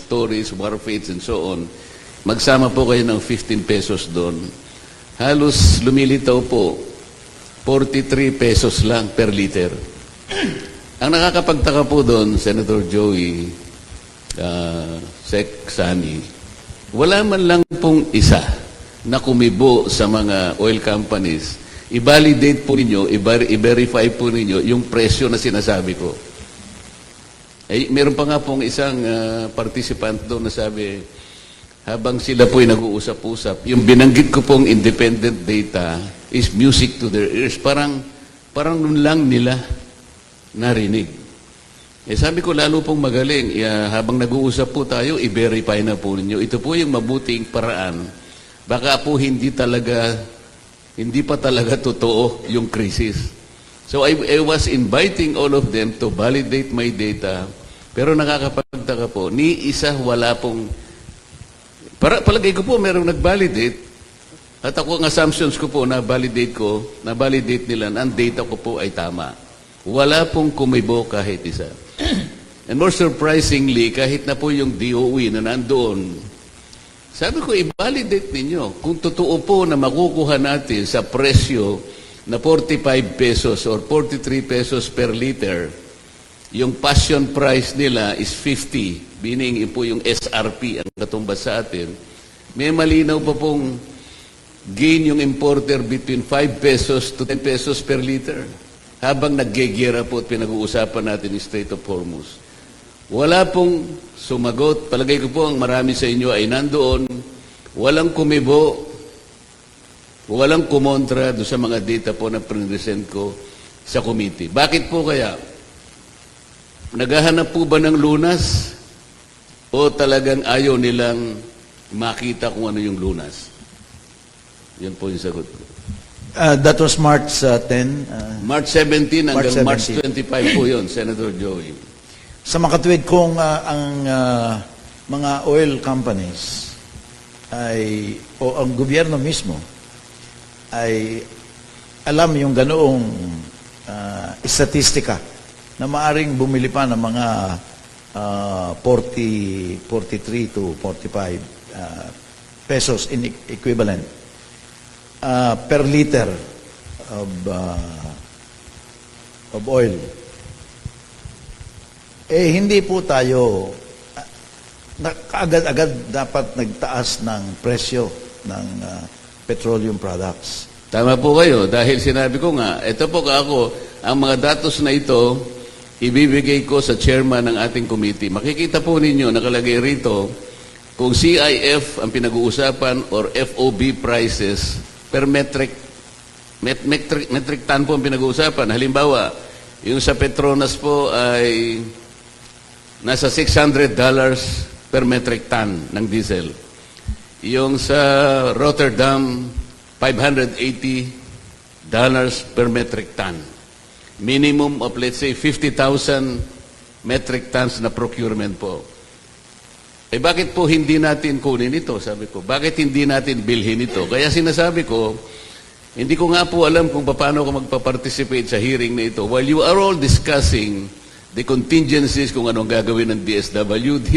storage, wharf and so on, magsama po kayo ng 15 pesos doon. Halos lumilitaw po, 43 pesos lang per liter. Ang nakakapagtaka po doon, Senator Joey, Sec Sani, wala man lang pong isa na kumibo sa mga oil companies, i-validate po ninyo, i-verify po ninyo yung presyo na sinasabi ko. Eh, meron pa nga pong isang participant doon na sabi, habang sila po'y nag-uusap-usap, yung binanggit ko pong independent data is music to their ears. Parang nun lang nila narinig. Eh sabi ko, lalo pong magaling, habang nag-uusap po tayo, i-verify na po ninyo. Ito po yung mabuting paraan. Baka po hindi pa talaga totoo yung krisis. So I was inviting all of them to validate my data, pero nakakapagtaka po, ni isa wala pong, palagay ko po merong nag-validate, at ako ang assumptions ko po na-validate nila na ang data ko po ay tama. Wala pong kumibo kahit isa. And more surprisingly, kahit na po yung DOE na nandoon, sabi ko, i-validate ninyo kung totoo po na makukuha natin sa presyo na 45 pesos or 43 pesos per liter, yung passion price nila is 50, meaning yun po yung SRP ang katumbas sa atin, may malinaw pa pong gain yung importer between 5 pesos to 10 pesos per liter. Habang naggegera po at pinag-uusapan natin yung Strait of Hormuz. Wala pong sumagot. Palagay ko po ang marami sa inyo ay nandoon. Walang kumibo, walang kumontra doon sa mga data po na present ko sa committee. Bakit po kaya? Naghahanap po ba ng lunas? O talagang ayaw nilang makita kung ano yung lunas? Yan po yung sagot ko. That was March 10. March 17 hanggang March 17. 25 po yun, Senator Joey. Sa makatwid kung ang mga oil companies o ang gobyerno mismo ay alam yung ganoong statistika na maaring bumili pa ng mga 43 to 45 pesos in equivalent per liter of oil. Eh, hindi po tayo kaagad-agad dapat nagtaas ng presyo ng petroleum products. Tama po kayo, dahil sinabi ko nga, ito po ako, ang mga datos na ito, ibibigay ko sa chairman ng ating committee. Makikita po ninyo, nakalagay rito, kung CIF ang pinag-uusapan or FOB prices per metric ton po ang pinag-uusapan. Halimbawa, yung sa Petronas po ay nasa $600 per metric ton ng diesel. Yung sa Rotterdam, $580 per metric ton. Minimum of, let's say, 50,000 metric tons na procurement po. Eh bakit po hindi natin kunin ito? Sabi ko, bakit hindi natin bilhin ito? Kaya sinasabi ko, hindi ko nga po alam kung paano ko magpa-participate sa hearing na ito. While you are all discussing the contingencies, kung anong gagawin ng DSWD,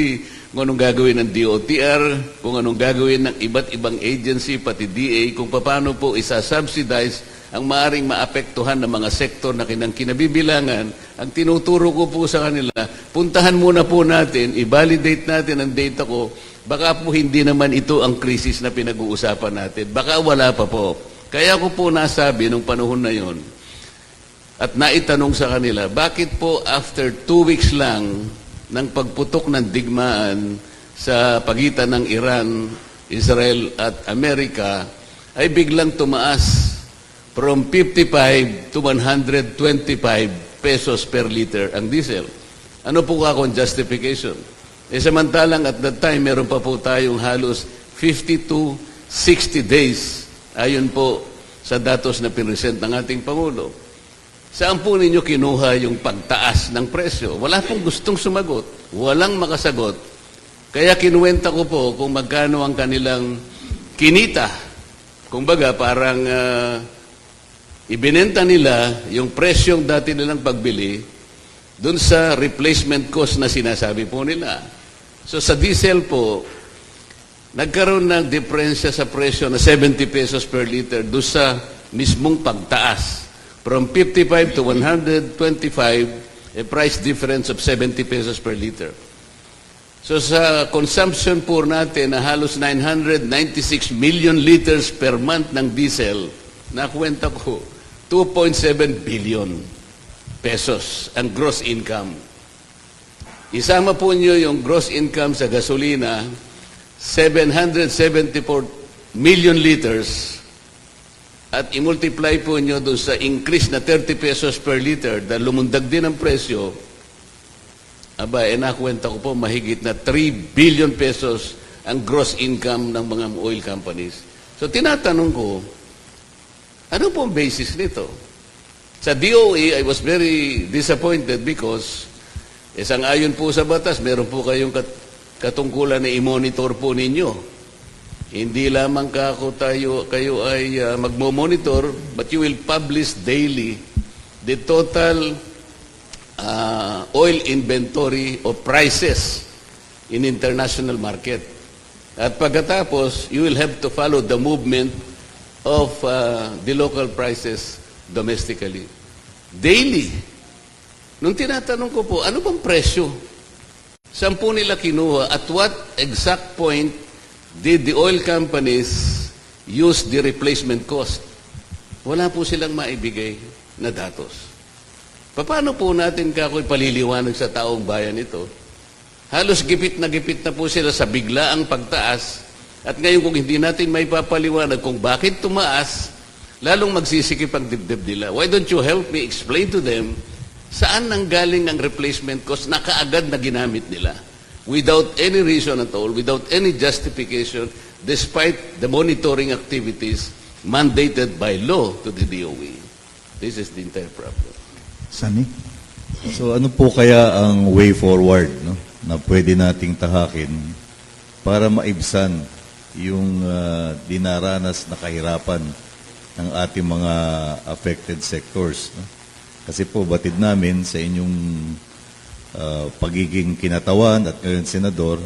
kung anong gagawin ng DOTR, kung anong gagawin ng iba't ibang agency, pati DA, kung paano po isa-subsidize ang maaring maapektuhan ng mga sektor na kinabibilangan, ang tinuturo ko po sa kanila, puntahan muna po natin, i-validate natin ang data ko, baka po hindi naman ito ang krisis na pinag-uusapan natin. Baka wala pa po. Kaya ko po nasabi nung panahon na yon at naitanong sa kanila, bakit po after 2 weeks lang ng pagputok ng digmaan sa pagitan ng Iran, Israel at Amerika, ay biglang tumaas from 55 to 125 pesos per liter ang diesel. Ano po akong justification? Eh samantalang at that time, meron pa po tayong halos 50 to 60 days ayon po sa datos na pinresent ng ating Pangulo. Saan po ninyo kinuha yung pagtaas ng presyo? Wala pong gustong sumagot. Walang makasagot. Kaya kinuwenta ko po kung magkano ang kanilang kinita. Kumbaga, parang ibinenta nila yung presyong dati nilang pagbili dun sa replacement cost na sinasabi po nila. So sa diesel po, nagkaroon ng diferensya sa presyo na 70 pesos per liter doon sa mismong pagtaas. From 55 to 125, a price difference of 70 pesos per liter. So sa consumption po natin na halos 996 million liters per month ng diesel, nakwenta ko 2.7 billion pesos ang gross income. Isama po nyo yung gross income sa gasolina, 774 million liters, at i-multiply po nyo doon sa increase na 30 pesos per liter dahil lumundag din ang presyo, nakwenta ko po mahigit na 3 billion pesos ang gross income ng mga oil companies. So tinatanong ko, ano po ang basis nito? Sa DOE, I was very disappointed because sang-ayon po sa batas, meron po kayong katungkulan na i-monitor po ninyo. Hindi lamang kayo ay magmo-monitor, but you will publish daily the total oil inventory of prices in international market. At pagkatapos, you will have to follow the movement of the local prices domestically. Daily. Nung tinatanong ko po, ano bang presyo? Saan po nila kinuha? At what exact point did the oil companies use the replacement cost? Wala po silang maibigay na datos. Paano po natin kakoy paliliwanag sa taong bayan ito? Halos gipit na po sila sa biglaang pagtaas. At ngayon kung hindi natin may papaliwanag kung bakit tumaas, lalong magsisikip ang dibdib nila. Why don't you help me explain to them saan nanggaling ang replacement cost na kaagad na ginamit nila? Without any reason at all, without any justification, despite the monitoring activities mandated by law to the DOE. This is the entire problem. Sunny? So ano po kaya ang way forward, no, na pwede nating tahakin para maibsan yung dinaranas na kahirapan ng ating mga affected sectors, no? Kasi po batid namin sa inyong pagiging kinatawan at ngayon senador,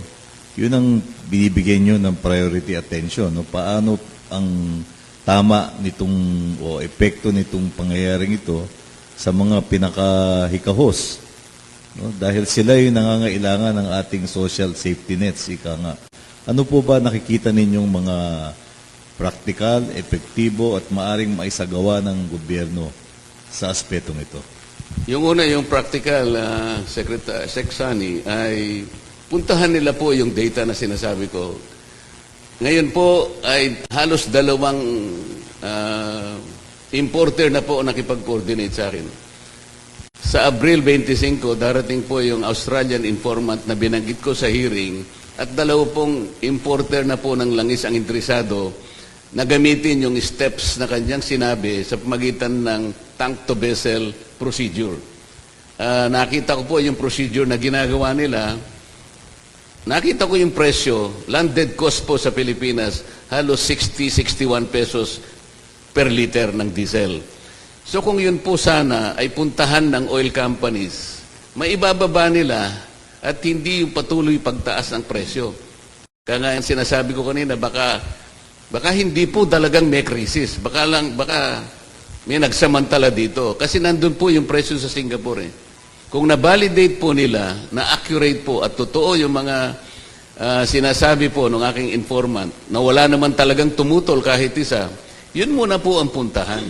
yun ang binibigyan nyo ng priority attention, no? Paano ang tama nitong o epekto nitong pangyayaring ito sa mga pinakahikahos, no? Dahil sila yung nangangailangan ng ating social safety nets, ika nga. Ano po ba nakikita ninyong mga praktikal, epektibo at maaring maisagawa ng gobyerno sa aspetong ito? Yung una, yung practical, Sec Sani, ay puntahan nila po yung data na sinasabi ko. Ngayon po ay halos 2 importer na po nakipag-coordinate sa akin. Sa Abril 25, darating po yung Australian informant na binanggit ko sa hearing at 2 pong importer na po ng langis ang interesado na gamitin yung steps na kanyang sinabi sa pamagitan ng tank-to-vessel procedure. Nakita ko po yung procedure na ginagawa nila. Nakita ko yung presyo, landed cost po sa Pilipinas, halos 60-61 pesos per liter ng diesel. So kung yun po sana ay puntahan ng oil companies, maibababa nila at hindi yung patuloy pagtaas ng presyo. Kaya nga yung sinasabi ko kanina, baka hindi po talagang may krisis. Baka may nagsamantala dito. Kasi nandun po yung presyo sa Singapore. Kung na-validate po nila, na accurate po at totoo yung mga sinasabi po ng aking informant, na wala naman talagang tumutol kahit isa, yun muna po ang puntahan.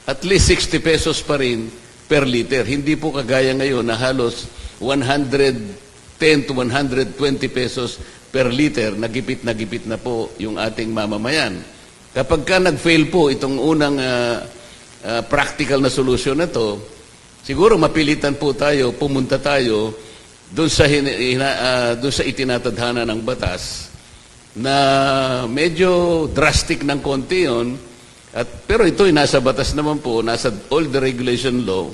At least 60 pesos pa rin per liter. Hindi po kagaya ngayon na halos 110 to 120 pesos per liter, nagipit na po yung ating mamamayan. Kapag ka nag-fail po itong unang practical na solusyon na to, siguro mapilitan po tayo, pumunta tayo doon sa itinatadhana ng batas na medyo drastic ng konti yun, pero ito ay nasa batas naman po, nasa all the regulation law,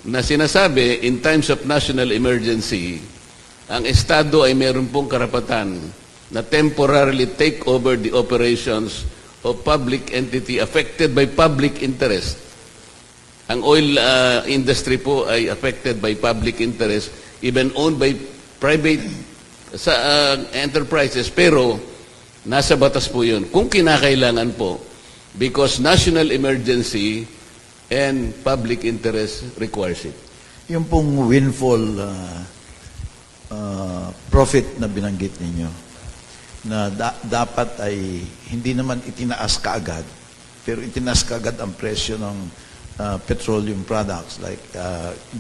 na sinasabi, in times of national emergency, ang Estado ay meron pong karapatan na temporarily take over the operations of public entity affected by public interest. Ang oil industry po ay affected by public interest, even owned by private sa enterprises, pero nasa batas po yun. Kung kinakailangan po, because national emergency and public interest requires it. Yung pong windfall profit na binanggit ninyo, na dapat ay hindi naman itinaas kaagad, pero itinaas kaagad ang presyo ng petroleum products like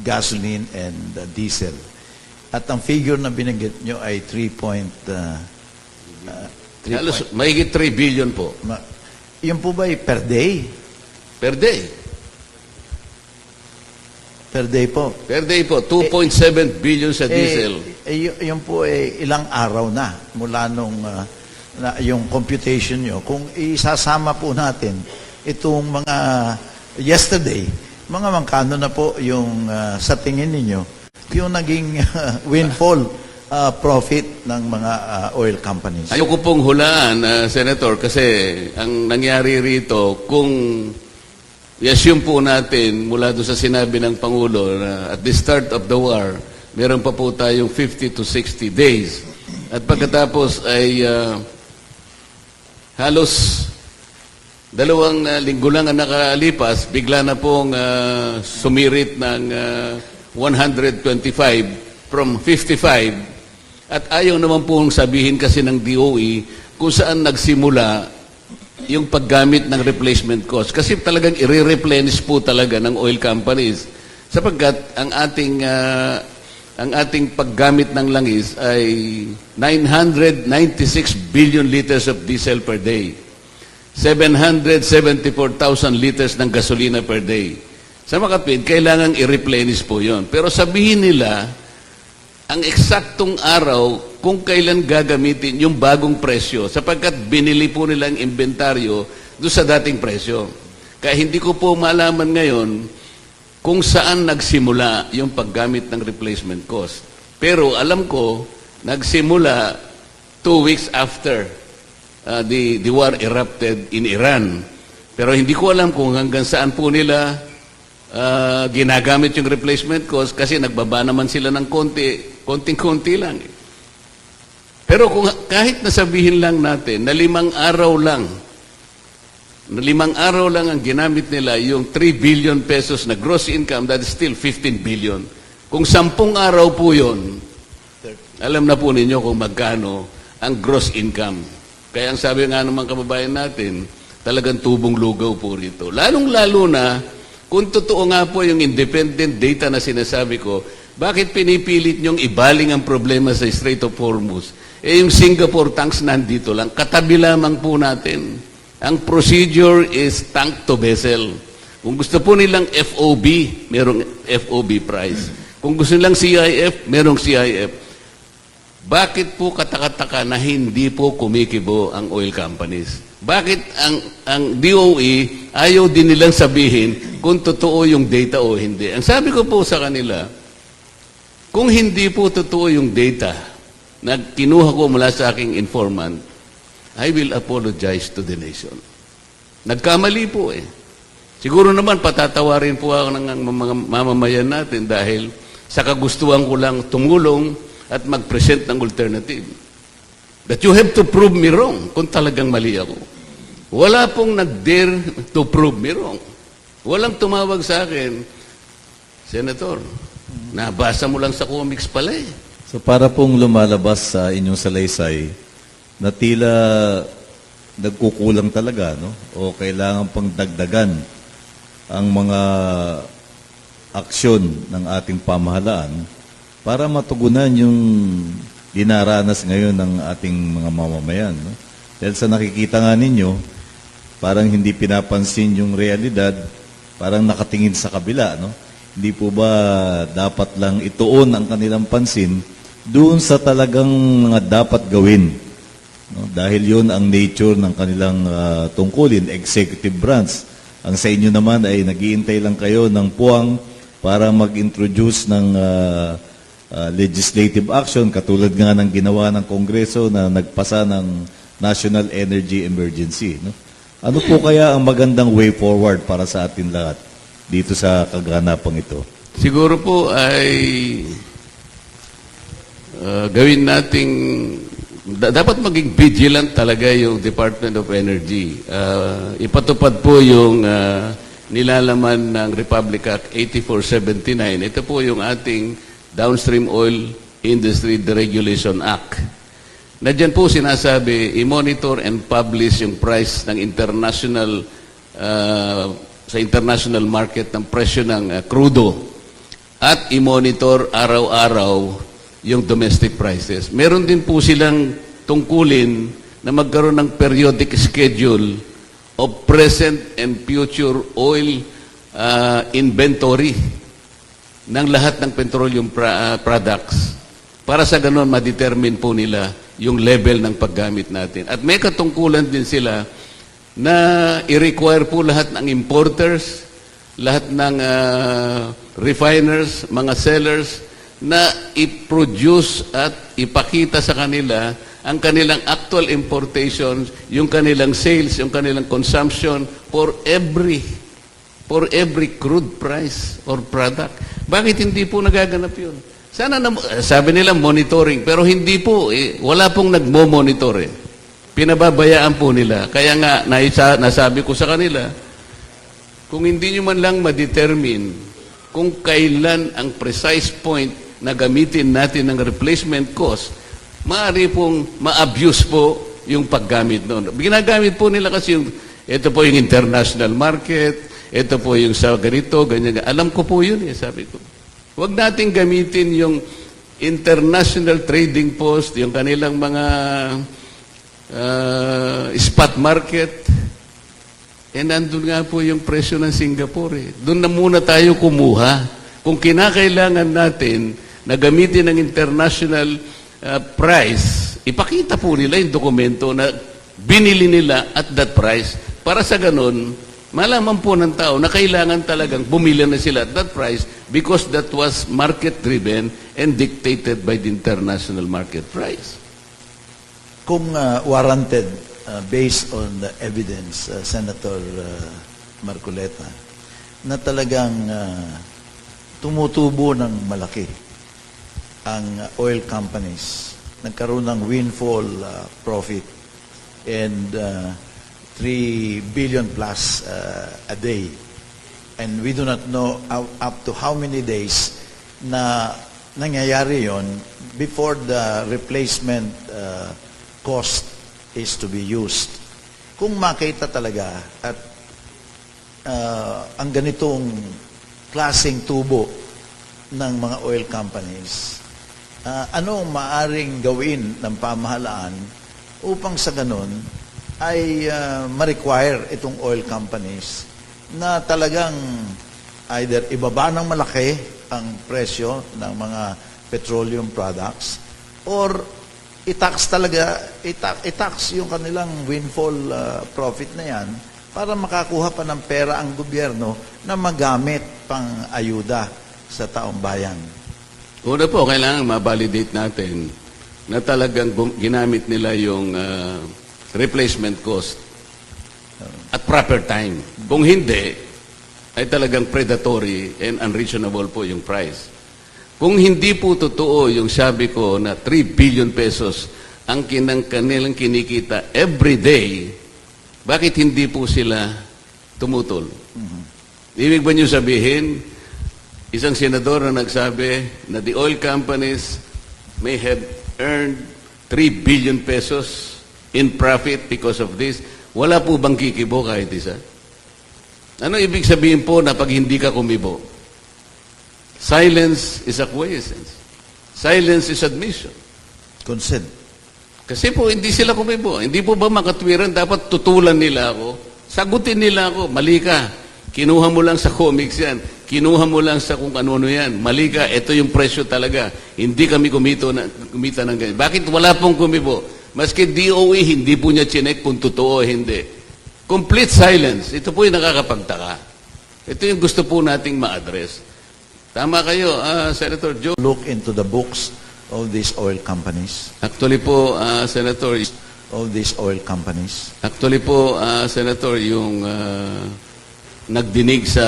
gasoline and diesel. At ang figure na binanggit nyo ay 3 Halos mahigit 3 billion po yun po ba ay per day? per day. Per day po. Per day po, 2.7 billion sa diesel. Yun po ilang araw na mula nung na yung computation nyo. Kung isasama po natin itong mga yesterday, mga magkano na po yung sa tingin ninyo, yung naging windfall profit ng mga oil companies. Ayoko pong hulaan, Senator, kasi ang nangyari rito, kung i-assume po natin mula doon sa sinabi ng Pangulo na at the start of the war, meron pa po tayong 50 to 60 days. At pagkatapos ay halos 2 linggo lang ang nakalipas, bigla na pong sumirit ng 125 from 55. At ayaw naman pong sabihin kasi ng DOE kung saan nagsimula yung paggamit ng replacement cost. Kasi talagang i-replenish po talaga ng oil companies. Sapagkat ang ating paggamit ng langis ay 996 billion liters of diesel per day. 774,000 liters ng gasolina per day. Sa makapid, kailangang i-replenish po yon. Pero sabihin nila, ang eksaktong araw kung kailan gagamitin yung bagong presyo sapagkat binili po nilang inventaryo doon sa dating presyo. Kaya hindi ko po malaman ngayon kung saan nagsimula yung paggamit ng replacement cost. Pero alam ko, nagsimula 2 weeks after the war erupted in Iran. Pero hindi ko alam kung hanggang saan po nila ginagamit yung replacement cost kasi nagbaba naman sila ng konting-konti lang. Pero kung kahit nasabihin lang natin na 5 araw lang ang ginamit nila yung 3 billion pesos na gross income, that is still 15 billion. Kung 10 araw po yun, alam na po ninyo kung magkano ang gross income. Kaya ang sabi nga naman kababayan natin, talagang tubong lugaw po rito. Lalong-lalo na kung totoo nga po yung independent data na sinasabi ko, bakit pinipilit niyong ibaling ang problema sa Strait of Hormuz? Yung Singapore tanks nandito lang, katabi lamang po natin. Ang procedure is tank to vessel. Kung gusto po nilang FOB, merong FOB price. Kung gusto nilang CIF, merong CIF. Bakit po katakataka na hindi po kumikibo ang oil companies? Bakit ang DOE ayaw din nilang sabihin kung totoo yung data o hindi? Ang sabi ko po sa kanila, kung hindi po totoo yung data na kinuha ko mula sa aking informant, I will apologize to the nation. Nagkamali po eh. Siguro naman patatawarin po ako ng mga mamamayan natin dahil sa kagustuhan ko lang tumulong at mag-present ng alternative. But you have to prove me wrong kung talagang mali ako. Wala pong nag-dare to prove me wrong. Walang tumawag sa akin, Senator, nabasa mo lang sa comics pala eh. So para pong lumalabas sa inyong salaysay na tila nagkukulang talaga, no? O kailangan pang dagdagan ang mga aksyon ng ating pamahalaan para matugunan yung dinaranas ngayon ng ating mga mamamayan. No? Dahil sa nakikita nga ninyo, parang hindi pinapansin yung realidad, parang nakatingin sa kabila. No? Hindi po ba dapat lang ituon ang kanilang pansin doon sa talagang mga dapat gawin? No? Dahil yun ang nature ng kanilang tungkulin, executive branch. Ang sa inyo naman ay nag-iintay lang kayo ng puwang para mag-introduce ng legislative action katulad nga ng ginawa ng Kongreso na nagpasa ng National Energy Emergency. No? Ano po kaya ang magandang way forward para sa atin lahat dito sa kaganapang ito? Siguro po ay gawin nating dapat maging vigilant talaga yung Department of Energy. Ipatupad po yung nilalaman ng Republic Act 8479. Ito po yung ating Downstream Oil Industry Deregulation Act. Na dyan po sinasabi, i-monitor and publish yung price ng international sa international market ng presyo ng crudo at i-monitor araw-araw yung domestic prices. Meron din po silang tungkulin na magkaroon ng periodic schedule of present and future oil inventory ng lahat ng petroleum products para sa ganun ma-determine po nila yung level ng paggamit natin. At may katungkulan din sila na i-require po lahat ng importers, lahat ng refiners, mga sellers, na i-produce at ipakita sa kanila ang kanilang actual importations, yung kanilang sales, yung kanilang consumption for every crude price or product. Bakit hindi po nagaganap yun? Sana sabi nila monitoring, pero hindi po, wala pong nagmo-monitor eh. Pinababayaan po nila. Kaya nga, nasabi ko sa kanila, kung hindi nyo man lang ma-determine kung kailan ang precise point na gamitin natin ng replacement cost, maaari pong ma-abuse po yung paggamit noon. Ginagamit po nila kasi ito po yung international market, ito po yung sa ganito, ganyan. Alam ko po yun sabi ko. Huwag natin gamitin yung international trading post, yung kanilang mga spot market. Nandun nga po yung presyo ng Singapore. Doon na muna tayo kumuha. Kung kinakailangan natin na gamitin ng international price, ipakita po nila yung dokumento na binili nila at that price para sa ganun, malaman po ng tao na kailangan talagang bumili na sila at that price because that was market-driven and dictated by the international market price. Kung warranted, based on the evidence, Senator Marcoleta, na talagang tumutubo ng malaki ang oil companies, nagkaroon ng windfall profit and 3 billion plus a day. And we do not know up to how many days na nangyayari yon before the replacement cost is to be used. Kung makita talaga at ang ganitong klaseng tubo ng mga oil companies, ano ang maaring gawin ng pamahalaan upang sa ganun ay ma-require itong oil companies na talagang either ibaba ng malaki ang presyo ng mga petroleum products or i-tax talaga, i-tax yung kanilang windfall profit na yan para makakuha pa ng pera ang gobyerno na magamit pang ayuda sa taong bayan. Una po, kailangan ma-validate natin na talagang ginamit nila yung replacement cost at proper time. Kung hindi, ay talagang predatory and unreasonable po yung price. Kung hindi po totoo yung sabi ko na 3 billion pesos ang kanilang kinikita every day, bakit hindi po sila tumutol? Ibig ba niyo sabihin, isang senador na nagsabi na the oil companies may have earned 3 billion pesos in profit because of this. Wala po bang kikibo kahit isa? Ano ibig sabihin po na pag hindi ka kumibo? Silence is acquiescence. Silence is admission. Consent. Kasi po hindi sila kumibo. Hindi po ba makatwiran? Dapat tutulan nila ako. Sagutin nila ako. Mali ka. Kinuha mo lang sa comics yan. Kinuha mo lang sa kung ano-ano yan. Mali ka, ito yung presyo talaga. Hindi kami kumita ng ganyan. Bakit wala pong kumibo? Maski DOE, hindi po niya chinek kung totoo o hindi. Complete silence. Ito po yung nakakapagtaka. Ito yung gusto po nating ma-address. Tama kayo, Senator Joe. Look into the books of these oil companies. Actually po, Senator, All these oil companies. Actually po, Senator, yung nagdinig sa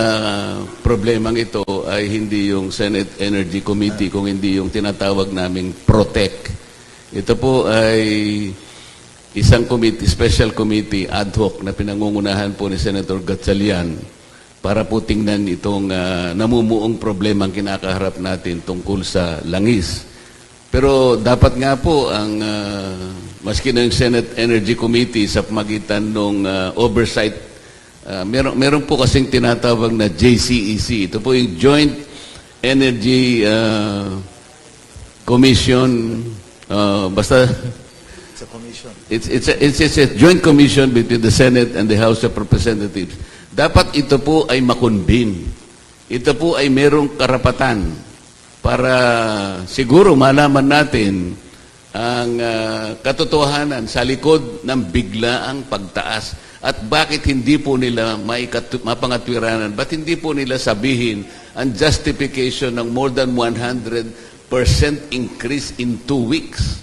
problemang ito ay hindi yung Senate Energy Committee, kung hindi yung tinatawag naming PROTEC. Ito po ay isang committee, special committee, ad hoc, na pinangungunahan po ni Senator Gatchalian para po tingnan itong namumuong problemang kinakaharap natin tungkol sa langis. Pero dapat nga po ang maski ng Senate Energy Committee sa pamagitan ng oversight, meron po kasing tinatawag na JCEC. Ito po yung Joint Energy Commission. Basta Sa commission. it's a joint commission between the Senate and the House of Representatives. Dapat ito po ay makonbin. Ito po ay merong karapatan para siguro malaman natin ang katotohanan sa likod ng biglaang pagtaas at bakit hindi po nila mapangatwiranan, ba't hindi po nila sabihin ang justification ng more than 100% increase in 2 weeks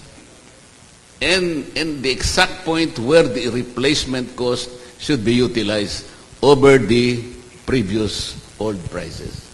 and the exact point where the replacement cost should be utilized over the previous old prices.